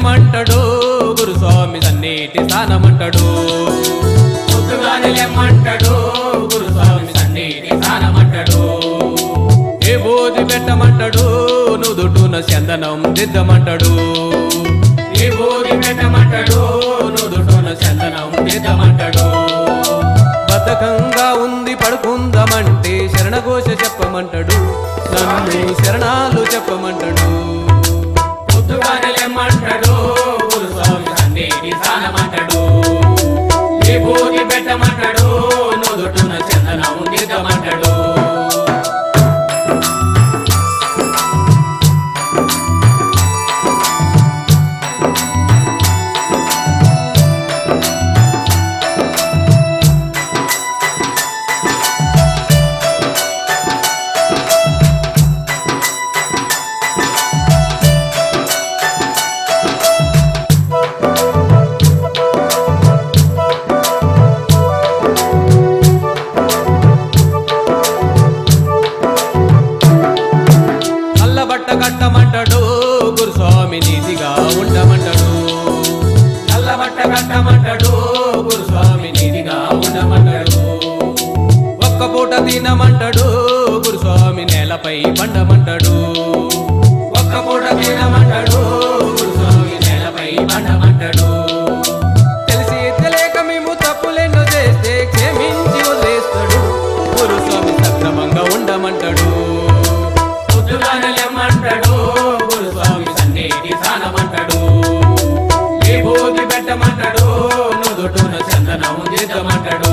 లెమ్మంటాడు గురుస్వామి సన్నిధి స్థానమంటాడు. పొద్దుగానే లెమ్మంటాడు గురుస్వామి సన్నిధి స్థానమంటాడు. ఏ బోధి పెట్టమంటాడు నుదుటున చందనం దిద్దమంటాడు. ఏ బోధి పెట్టమంటాడు నుదుటున చందనం దిద్దమంటాడు. బద్ధకంగా ఉంది పడుకుందామంటే శరణఘోష చెప్పమంటాడు. నన్ను శరణాలు చెప్పమంటాడు. పొద్దుగానే లెమ్మంటాడు గురుస్వామి సన్నిధి స్థానమంటాడు. ఏ బోధి పెట్టమంటాడు నుదుటున చందనం దిద్దమంటాడు. బట్ట కట్టమంటాడు గురుస్వామి నీతిగా ఉండమంటాడు. నల్ల బట్ట కట్టమంటాడు గురుస్వామి నీతిగా ఉండమంటాడు. ఒక్క పూట తినమంటాడు గురుస్వామి నేలపై పండమంటాడు. ఒక్క పూట తినమంటాడు గురుస్వామి నేలపై పండమంటాడు. తెలిసి తెలియక మేము తప్పులెన్నో చేస్తే క్షమించి వదిలేస్తాడు. గురుస్వామి సక్రమంగా ఉండమంటాడు. పొద్దుగానే లెమ్మంటాడు గురుస్వామి సన్నిధి స్థానమంటాడు. ఏ బోధి పెట్టమంటాడు నుదుటున చందనం దిద్దమంటాడు.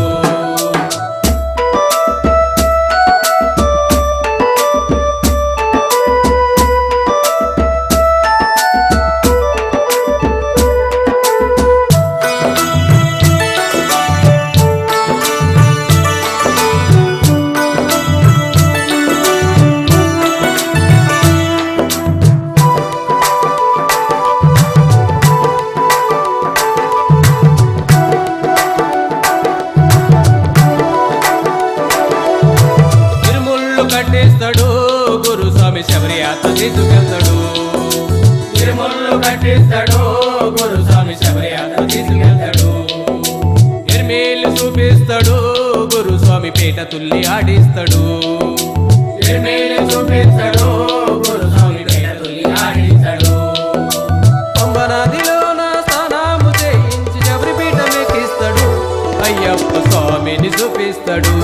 కట్టేస్తాడు గురుస్వామి శబరి యాత్ర తీసుకెళ్తాడు. తిరుముళ్ళు కట్టిస్తాడు గురుస్వామి శబరి యాత్ర తీసుకెళ్తాడు. ఎర్మేలు చూపిస్తాడు గురుస్వామి పేట తుల్లి ఆడిస్తాడు. ఎర్మేలు చూపిస్తాడు గురుస్వామి పేట తుల్లి ఆడిస్తాడు. పంబనదిలోన స్నానము చేయించి శబరి పీఠం ఎక్కిస్తాడు. అయ్యప్ప స్వామిని చూపిస్తాడు.